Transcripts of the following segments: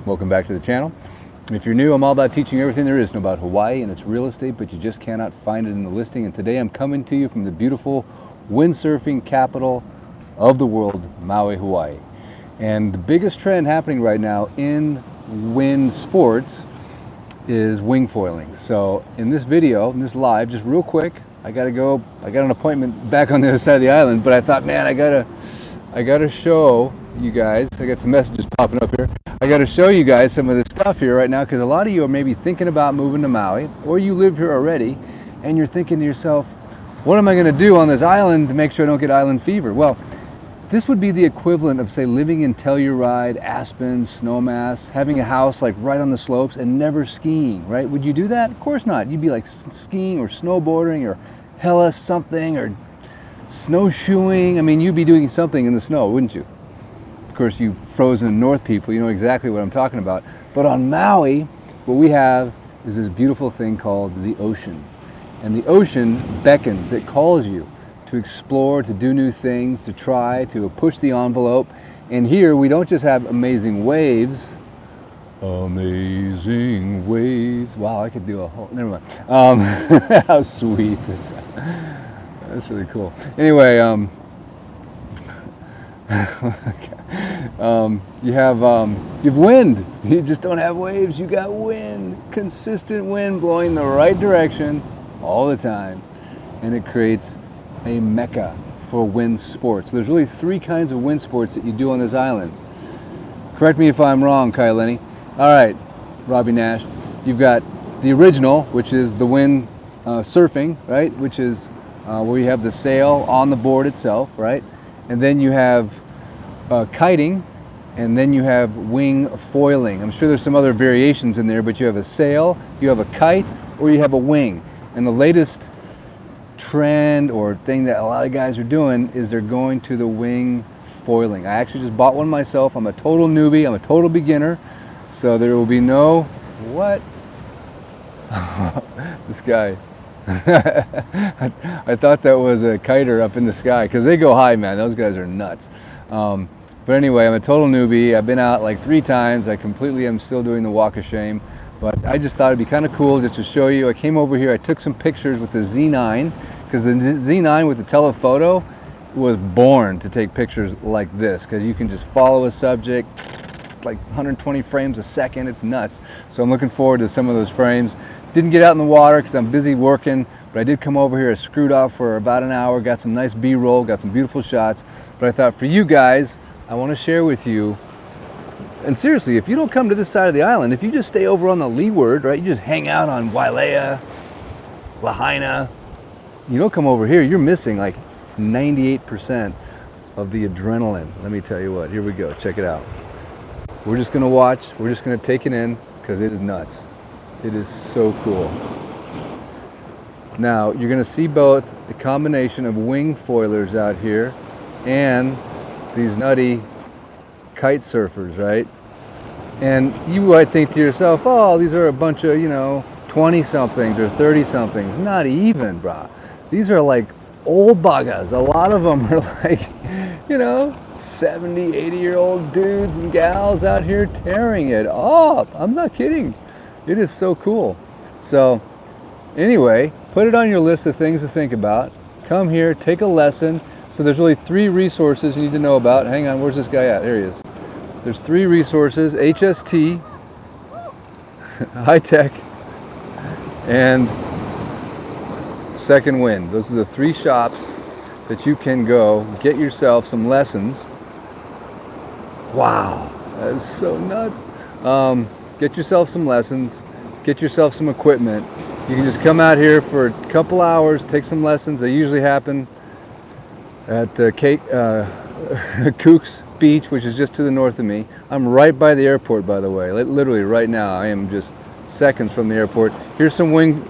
Welcome back to the channel. If you're new, I'm all about teaching everything there is to know about Hawaii and its real estate, but you just cannot find it in the listing. And today I'm coming to you from the beautiful windsurfing capital of the world, Maui, Hawaii. And the biggest trend happening right now in wind sports is wing foiling. So in this video, in this live, just real quick, I got an appointment back on the other side of the island, but I thought, man, I gotta show you guys. I got some messages popping up here. I got to show you guys some of this stuff here right now, because a lot of you are maybe thinking about moving to Maui, or you live here already and you're thinking to yourself, what am I going to do on this island to make sure I don't get island fever? Well, this would be the equivalent of, say, living in Telluride, Aspen, Snowmass, having a house like right on the slopes and never skiing, right? Would you do that? Of course not. You'd be like skiing or snowboarding or hella something or snowshoeing. I mean, you'd be doing something in the snow, wouldn't you? Of course, you frozen north people, you know exactly what I'm talking about. But on Maui, what we have is this beautiful thing called the ocean. And the ocean beckons, it calls you to explore, to do new things, to try, to push the envelope. And here we don't just have amazing waves. Amazing waves. Wow, I could do a whole, never mind. How sweet this. That's really cool. Anyway, you have wind. You just don't have waves. You got wind, consistent wind blowing the right direction all the time, and it creates a mecca for wind sports. There's really three kinds of wind sports that you do on this island. Correct me if I'm wrong, Lenny. All right, Robbie Nash. You've got the original, which is the wind surfing, right? Which is where you have the sail on the board itself, right? And then you have kiting, and then you have wing foiling. I'm sure there's some other variations in there, but you have a sail, you have a kite, or you have a wing. And the latest trend or thing that a lot of guys are doing is they're going to the wing foiling. I actually just bought one myself. I'm a total newbie, I'm a total beginner, so there will be no, what? This guy. I thought that was a kiter up in the sky, because they go high, man. Those guys are nuts. But anyway, I'm a total newbie. I've been out like 3 times. I completely am still doing the walk of shame. But I just thought it'd be kind of cool just to show you. I came over here, I took some pictures with the Z9, because the Z9 with the telephoto was born to take pictures like this, because you can just follow a subject, like 120 frames a second. It's nuts. So I'm looking forward to some of those frames. Didn't get out in the water because I'm busy working, but I did come over here. I screwed off for about an hour, got some nice B-roll, got some beautiful shots. But I thought for you guys, I want to share with you. And seriously, if you don't come to this side of the island, if you just stay over on the leeward, right, you just hang out on Wailea, Lahaina, you don't come over here, you're missing like 98% of the adrenaline. Let me tell you what, here we go, check it out. We're just going to watch, we're just going to take it in, because it is nuts. It is so cool. Now, you're going to see both a combination of wing foilers out here and these nutty kite surfers, right? And you might think to yourself, oh, these are a bunch of, 20-somethings or 30-somethings. Not even, brah. These are like old bagas. A lot of them are like, 70, 80-year-old dudes and gals out here tearing it up. I'm not kidding. It is so cool. So anyway, put it on your list of things to think about. Come here, take a lesson. So there's really 3 resources you need to know about. Hang on, where's this guy at? There he is. There's 3 resources: HST, High Tech, and Second Wind. Those are the 3 shops that you can go get yourself some lessons. Wow, that is so nuts. Get yourself some lessons, get yourself some equipment. You can just come out here for a couple hours, take some lessons. They usually happen at Kooks Beach, which is just to the north of me. I'm right by the airport, by the way. Literally right now, I am just seconds from the airport. Here's some wing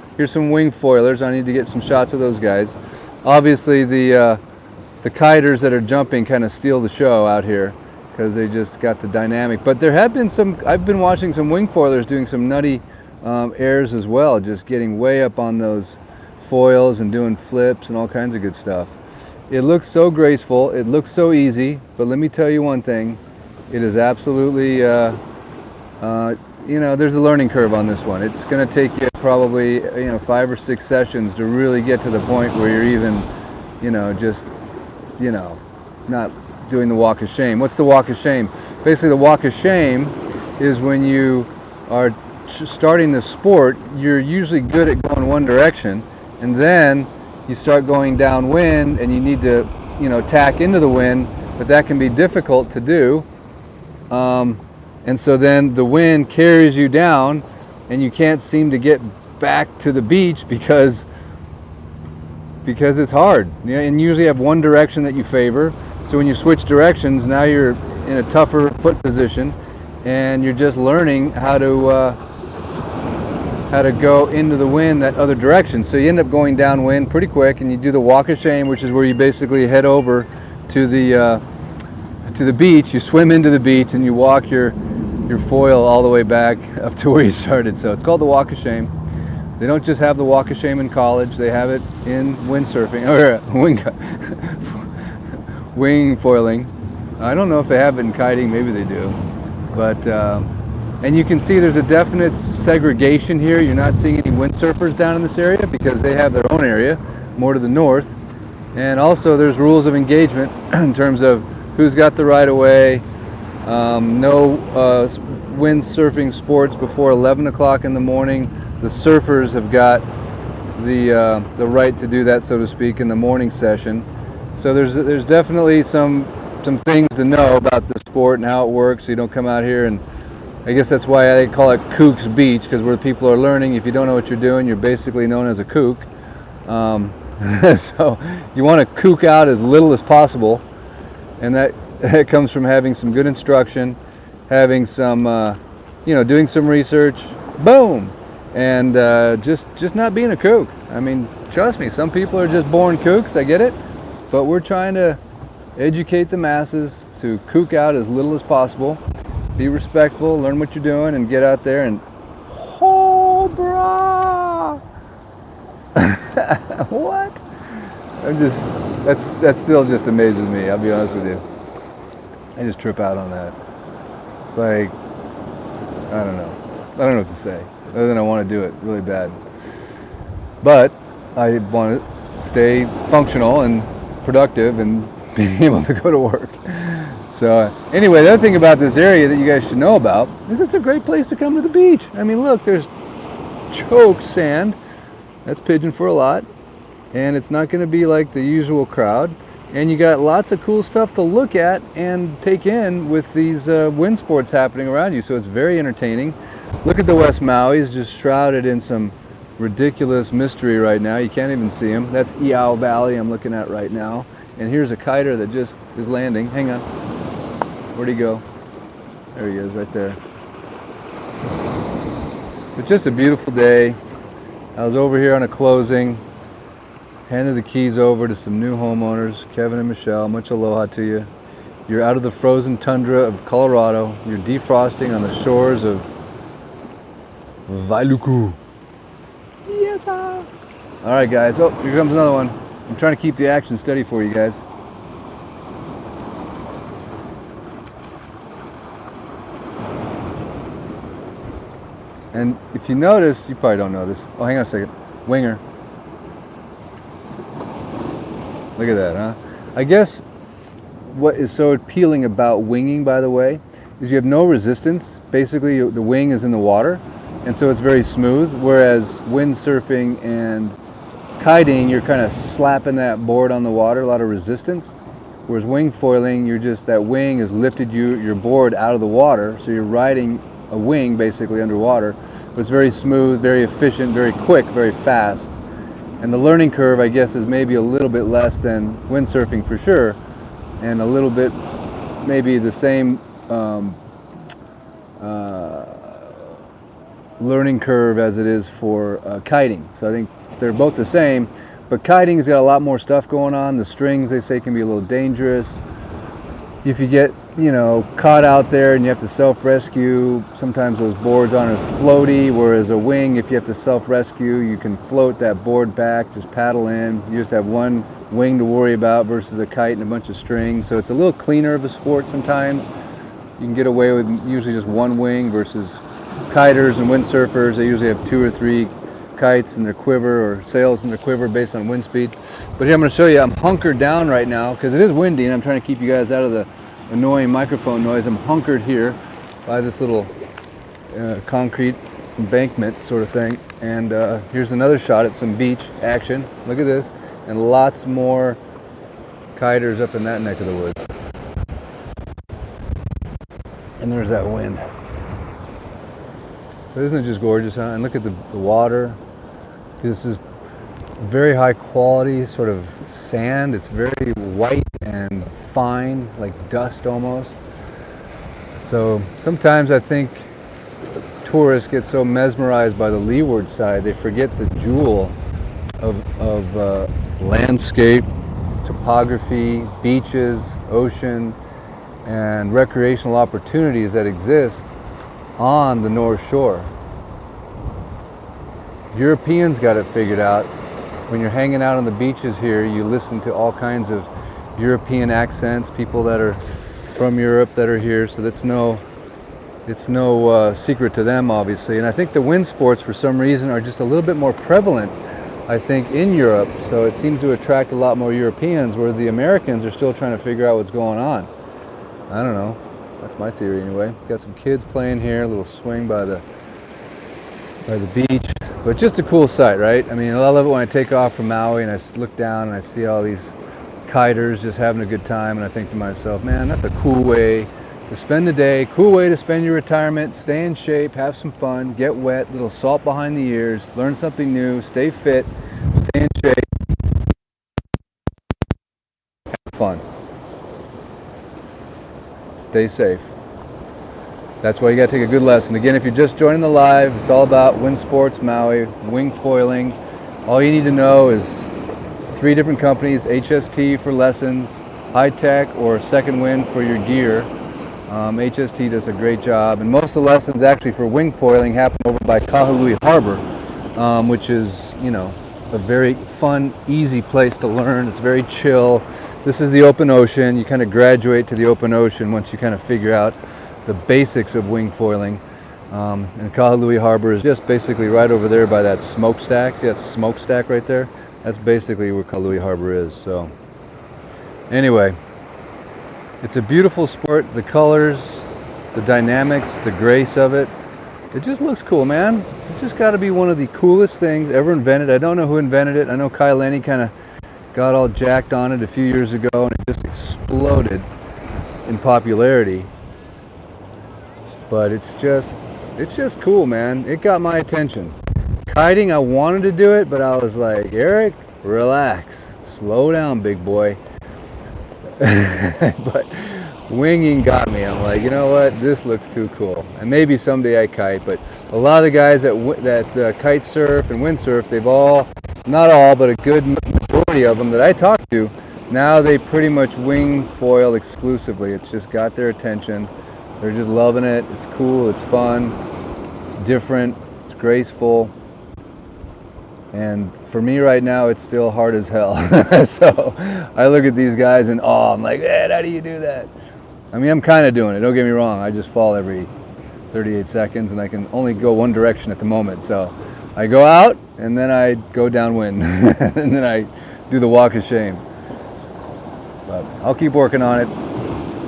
foilers. I need to get some shots of those guys. Obviously, the kiters that are jumping kind of steal the show out here, because they just got the dynamic. But there have been some, I've been watching some wing foilers doing some nutty airs as well, just getting way up on those foils and doing flips and all kinds of good stuff. It looks so graceful, it looks so easy, but let me tell you one thing, it is absolutely There's a learning curve on this one. It's going to take you probably 5 or 6 sessions to really get to the point where you're even just not doing the walk of shame. What's the walk of shame? Basically, the walk of shame is when you are starting the sport, you're usually good at going one direction, and then you start going downwind and you need to tack into the wind, but that can be difficult to do. And so then the wind carries you down and you can't seem to get back to the beach because it's hard. And you usually have one direction that you favor. So when you switch directions, now you're in a tougher foot position and you're just learning how to go into the wind that other direction. So you end up going downwind pretty quick, and you do the walk of shame, which is where you basically head over to the beach. You swim into the beach and you walk your foil all the way back up to where you started. So it's called the walk of shame. They don't just have the walk of shame in college, they have it in windsurfing or wing foiling. I don't know if they have it in kiting, maybe they do, but and you can see there's a definite segregation here. You're not seeing any windsurfers down in this area because they have their own area more to the north. And also there's rules of engagement in terms of who's got the right of way. No windsurfing sports before 11 o'clock in the morning. The surfers have got the right to do that, so to speak, in the morning session. So there's definitely some things to know about the sport and how it works, so you don't come out here and I guess that's why they call it Kook's Beach, because where people are learning, if you don't know what you're doing, you're basically known as a kook. So you want to kook out as little as possible, and that comes from having some good instruction, having some, doing some research, boom, and just not being a kook. I mean, trust me, some people are just born kooks, I get it, but we're trying to educate the masses to kook out as little as possible. Be respectful, learn what you're doing, and get out there and brah. What? That still just amazes me, I'll be honest with you. I just trip out on that. It's like, I don't know what to say, other than I want to do it really bad. But I want to stay functional and productive and being able to go to work. So anyway, the other thing about this area that you guys should know about is it's a great place to come to the beach. I mean, look, there's choke sand. That's pigeon for a lot. And it's not going to be like the usual crowd. And you got lots of cool stuff to look at and take in with these wind sports happening around you. So it's very entertaining. Look at the West Maui. It's just shrouded in some ridiculous mystery right now. You can't even see him. That's Iao Valley I'm looking at right now. And here's a kiter that just is landing. Hang on. Where'd he go? There he is, right there. But just a beautiful day. I was over here on a closing, handed the keys over to some new homeowners, Kevin and Michelle. Much aloha to you. You're out of the frozen tundra of Colorado. You're defrosting on the shores of Wailuku. Yes, sir. All right, guys. Oh, here comes another one. I'm trying to keep the action steady for you guys. And if you notice, you probably don't know this. Oh, hang on a second. Winger. Look at that, huh? I guess what is so appealing about winging, by the way, is you have no resistance. Basically, the wing is in the water, and so it's very smooth, whereas windsurfing and kiting, you're kind of slapping that board on the water, a lot of resistance. Whereas wing foiling, that wing has lifted your board out of the water, so you're riding a wing basically underwater. But it's very smooth, very efficient, very quick, very fast. And the learning curve, I guess, is maybe a little bit less than windsurfing for sure, and a little bit maybe the same learning curve as it is for kiting. So I think they're both the same, but kiting's got a lot more stuff going on. The strings, they say, can be a little dangerous. If you get, caught out there and you have to self-rescue, sometimes those boards aren't as floaty, whereas a wing, if you have to self-rescue, you can float that board back, just paddle in. You just have one wing to worry about versus a kite and a bunch of strings. So it's a little cleaner of a sport sometimes. You can get away with usually just one wing versus kiters and windsurfers. They usually have 2 or 3 kites in their quiver or sails in their quiver based on wind speed. But here I'm going to show you, I'm hunkered down right now because it is windy and I'm trying to keep you guys out of the annoying microphone noise. I'm hunkered here by this little concrete embankment sort of thing. And here's another shot at some beach action. Look at this. And lots more kiters up in that neck of the woods. And there's that wind. But isn't it just gorgeous, huh? And look at the water. This is very high quality sort of sand. It's very white and fine, like dust almost. So sometimes I think tourists get so mesmerized by the leeward side, they forget the jewel of landscape, topography, beaches, ocean, and recreational opportunities that exist on the North Shore. Europeans got it figured out. When you're hanging out on the beaches here, you listen to all kinds of European accents, people that are from Europe that are here, so it's no secret to them, obviously. And I think the wind sports, for some reason, are just a little bit more prevalent, I think, in Europe, so it seems to attract a lot more Europeans, where the Americans are still trying to figure out what's going on. I don't know. That's my theory anyway. Got some kids playing here, a little swing by the beach. But just a cool sight, right? I mean, I love it when I take off from Maui and I look down and I see all these kiters just having a good time, and I think to myself, man, that's a cool way to spend the day, cool way to spend your retirement, stay in shape, have some fun, get wet, little salt behind the ears, learn something new, stay fit, stay in shape, have fun. Stay safe. That's why you gotta take a good lesson. Again, if you're just joining the live, it's all about wind sports, Maui, wing foiling. All you need to know is 3 different companies: HST for lessons, High Tech, or Second Wind for your gear. HST does a great job, and most of the lessons actually for wing foiling happen over by Kahului Harbor, which is, you know, a very fun, easy place to learn. It's very chill. This is the open ocean. You kind of graduate to the open ocean once you kind of figure out the basics of wing foiling. And Kahului Harbor is just basically right over there by that smokestack. See that smokestack right there? That's basically where Kahului Harbor is. So anyway, it's a beautiful sport. The colors, the dynamics, the grace of it. It just looks cool, man. It's just got to be one of the coolest things ever invented. I don't know who invented it. I know Kai Lenny kind of got all jacked on it a few years ago, and it just exploded in popularity. But it's just cool, man. It got my attention. Kiting, I wanted to do it, but I was like, Eric, relax, slow down, big boy. But winging got me. I'm like, you know what, this looks too cool. And maybe someday I kite, but a lot of the guys that kite surf and windsurf, they've all, not all, but a good majority of them that I talk to, now they pretty much wing foil exclusively. It's just got their attention. They're just loving it. It's cool, it's fun, it's different, it's graceful. And for me right now, it's still hard as hell. So I look at these guys and I'm like, man, how do you do that? I mean, I'm kind of doing it, don't get me wrong. I just fall every 38 seconds and I can only go one direction at the moment. So I go out and then I go downwind and then I do the walk of shame. But I'll keep working on it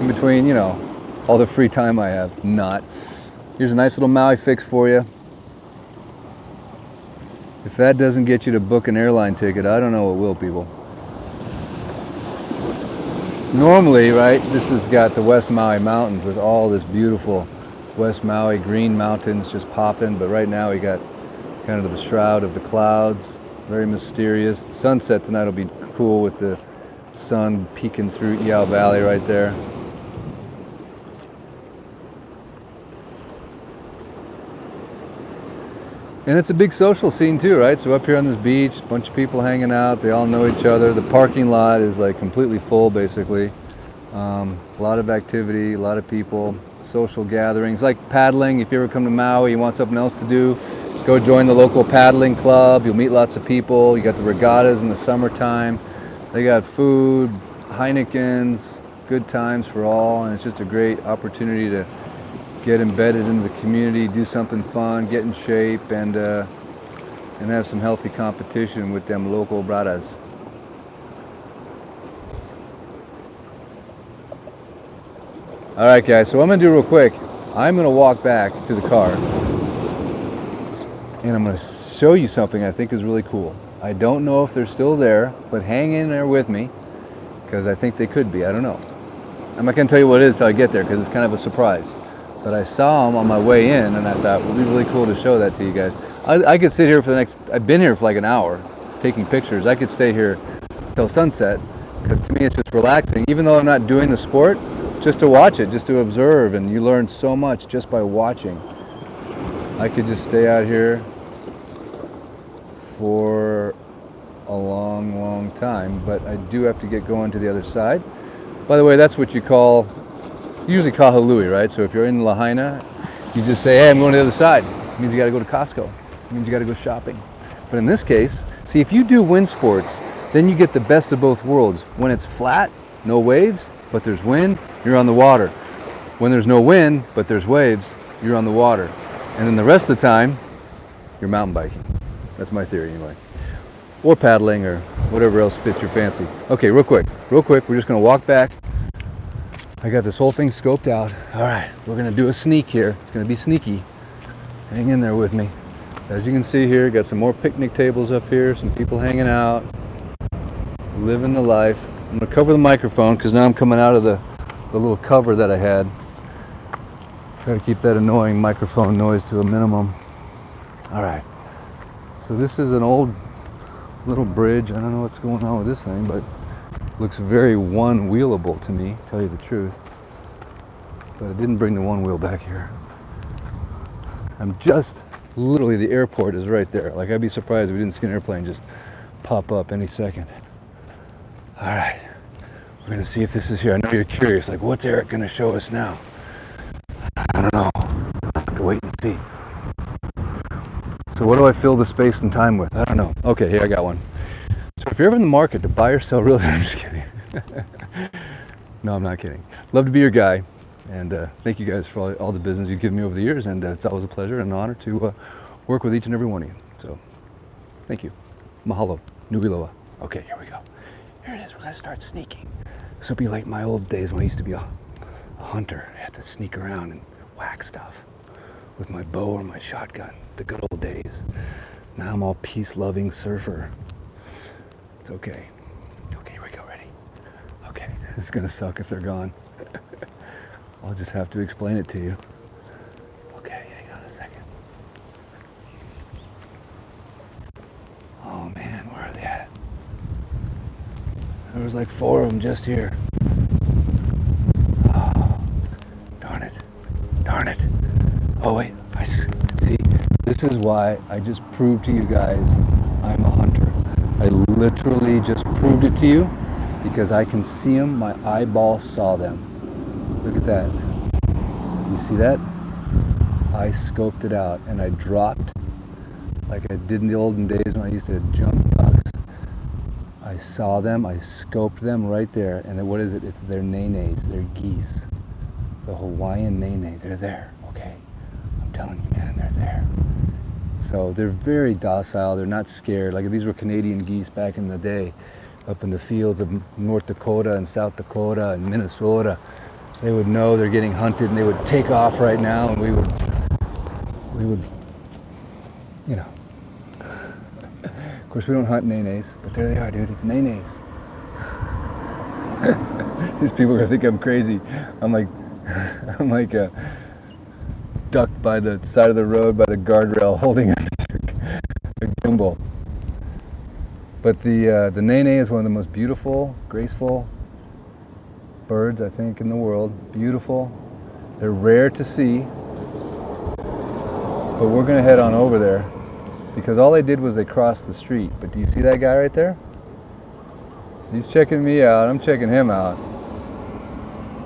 in between, you know, all the free time I have. Not. Here's a nice little Maui fix for you. If that doesn't get you to book an airline ticket, I don't know what will, people. Normally, right, this has got the West Maui Mountains with all this beautiful West Maui green mountains just popping, but right now we got kind of the shroud of the clouds, very mysterious. The sunset tonight will be cool with the sun peeking through Iao Valley right there. And it's a big social scene too, right? So up here on this beach, a bunch of people hanging out, they all know each other. The parking lot is like completely full basically. A lot of activity, a lot of people, social gatherings, like paddling. If you ever come to Maui, you want something else to do, go join the local paddling club. You'll meet lots of people. You got the regattas in the summertime. They got food, Heinekens, good times for all, and it's just a great opportunity to get embedded into the community, do something fun, get in shape, and have some healthy competition with them local bradas. All right, guys, so what I'm gonna do real quick, I'm gonna walk back to the car and I'm gonna show you something I think is really cool. I don't know if they're still there, but hang in there with me because I think they could be. I don't know. I'm not gonna tell you what it is till I get there because it's kind of a surprise. But I saw them on my way in and I thought it would be really cool to show that to you guys. I could sit here for the next, I've been here for like an hour taking pictures. I could stay here till sunset because to me it's just relaxing. Even though I'm not doing the sport, just to watch it, just to observe, and you learn so much just by watching. I could just stay out here for a long, long time, but I do have to get going to the other side. By the way, that's what you call, usually Kahului, right? So if you're in Lahaina, you just say, hey, I'm going to the other side. It means you got to go to Costco. It means you got to go shopping. But in this case, see, if you do wind sports, then you get the best of both worlds. When it's flat, no waves, but there's wind, you're on the water. When there's no wind, but there's waves, you're on the water. And then the rest of the time, you're mountain biking. That's my theory anyway. Or paddling or whatever else fits your fancy. Okay, real quick, we're just gonna walk back. I got this whole thing scoped out. All right, we're gonna do a sneak here. It's gonna be sneaky. Hang in there with me. As you can see here, got some more picnic tables up here, some people hanging out, living the life. I'm gonna cover the microphone because now I'm coming out of the little cover that I had. Try to keep that annoying microphone noise to a minimum. All right, so this is an old little bridge. I don't know what's going on with this thing, but it looks very one-wheelable to me, to tell you the truth. But I didn't bring the one wheel back here. I'm just, literally the airport is right there. Like I'd be surprised if we didn't see an airplane just pop up any second. All right, we're gonna see if this is here. I know you're curious, like what's Eric gonna show us now? I don't know, I'll have to wait and see. So what do I fill the space and time with? I don't know. Okay, here I got one. So if you're ever in the market to buy or sell real estate, I'm just kidding. No, I'm not kidding. Love to be your guy. And thank you guys for all the business you've given me over the years. And it's always a pleasure and an honor to work with each and every one of you. So thank you. Mahalo. Nui loa. Okay, here we go. Here it is. We're going to start sneaking. This will be like my old days when I used to be a hunter. I had to sneak around and whack stuff with my bow or my shotgun. The good old days. Now I'm all peace-loving surfer. It's okay. Okay, here we go. Ready? Okay, this is going to suck if they're gone. I'll just have to explain it to you. Okay, hang on a second. Oh man, where are they at? There was like 4 of them just here. Oh, darn it. Darn it. Oh wait, I see. This is why I just proved to you guys I'm a hunter. I literally just proved it to you because I can see them. My eyeball saw them. Look at that. Do you see that? I scoped it out and I dropped like I did in the olden days when I used to jump ducks. I saw them, I scoped them right there. And then what is it? It's their nenes, their geese. The Hawaiian nene, they're there, okay? I'm telling you, man, they're there. So they're very docile, they're not scared. Like if these were Canadian geese back in the day, up in the fields of North Dakota and South Dakota and Minnesota, they would know they're getting hunted and they would take off right now and we would, you know. Of course we don't hunt nenes, but there they are, dude, it's nenes. These people are gonna think I'm crazy. I'm like ducked by the side of the road by the guardrail holding a gimbal. But the Nene is one of the most beautiful, graceful birds, I think, in the world. Beautiful. They're rare to see. But we're going to head on over there because all they did was they crossed the street. But do you see that guy right there? He's checking me out. I'm checking him out.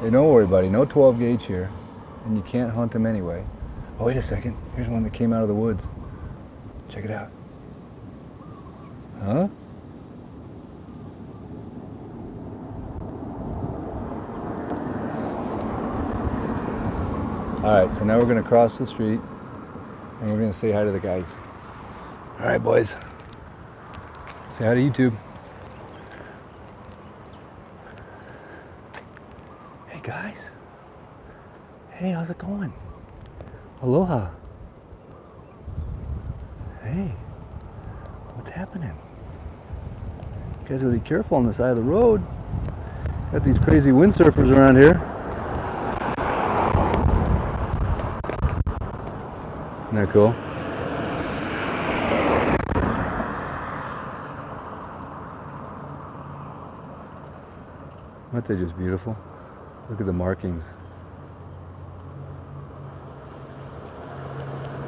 Hey, don't worry, buddy. No 12 gauge here. And you can't hunt them anyway. Oh, wait a second. Here's one that came out of the woods. Check it out. Huh? All right, so now we're gonna cross the street and we're gonna say hi to the guys. All right, boys. Say hi to YouTube. Hey guys. Hey, how's it going? Aloha. Hey, what's happening? You guys gotta be careful on the side of the road. Got these crazy windsurfers around here. Isn't that cool? Aren't they just beautiful? Look at the markings.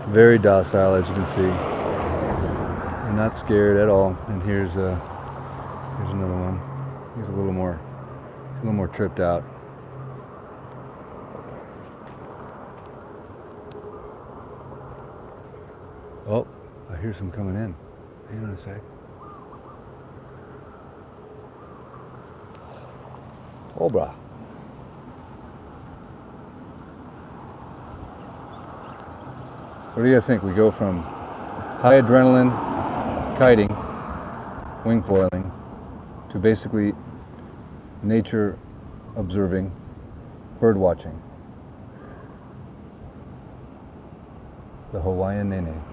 Very docile, as you can see. They're not scared at all. And here's another one. He's a little more tripped out. Oh, I hear some coming in. Hang on a sec. Cobra. So what do you guys think? We go from high adrenaline kiting, wing foiling, to basically nature observing, bird watching. The Hawaiian Nene.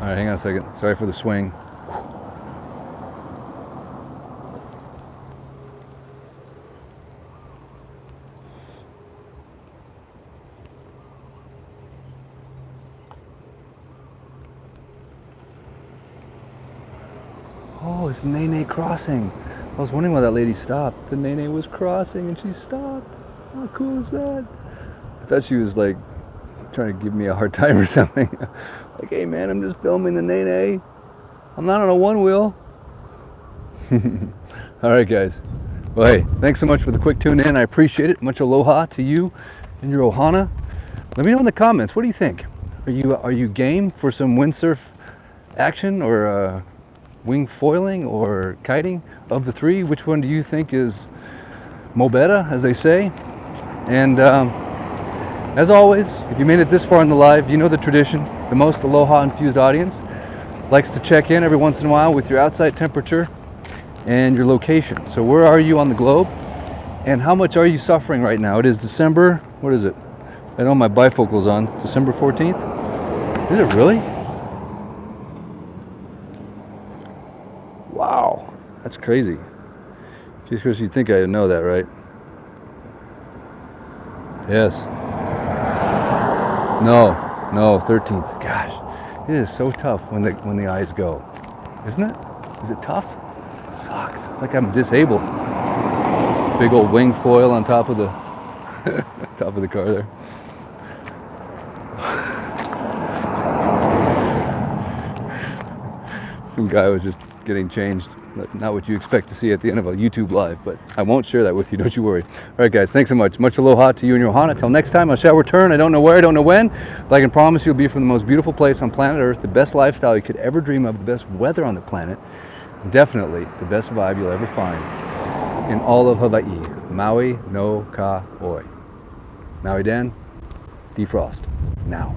All right, hang on a second. Sorry for the swing. Oh, it's Nene crossing. I was wondering why that lady stopped. The Nene was crossing and she stopped. How cool is that? I thought she was like trying to give me a hard time or something. Like, hey man, I'm just filming the Nene. I'm not on a one wheel. All right, guys. Well, hey, thanks so much for the quick tune in. I appreciate it. Much aloha to you and your ohana. Let me know in the comments. What do you think? Are you game for some windsurf action or wing foiling or kiting? Of the three, which one do you think is mo better, as they say? And as always, if you made it this far in the live, you know the tradition. The most aloha infused audience likes to check in every once in a while with your outside temperature and your location. So where are you on the globe? And how much are you suffering right now? It is December, what is it? I know my bifocal's on. December 14th? Is it really? Wow, that's crazy. Just because you think I know that, right? Yes. No, 13th. Gosh, it is so tough when the eyes go, isn't it? Is it tough? It sucks. It's like I'm disabled. Big old wing foil on top of the top of the car there. Some guy was just getting changed. Not what you expect to see at the end of a YouTube live, but I won't share that with you, don't you worry. All right, guys, thanks so much. Much aloha to you and your ohana. Till next time, I shall return. I don't know where, I don't know when, but I can promise you'll be from the most beautiful place on planet Earth, the best lifestyle you could ever dream of, the best weather on the planet, definitely the best vibe you'll ever find in all of Hawaii. Maui no ka oi. Maui Dan, defrost now.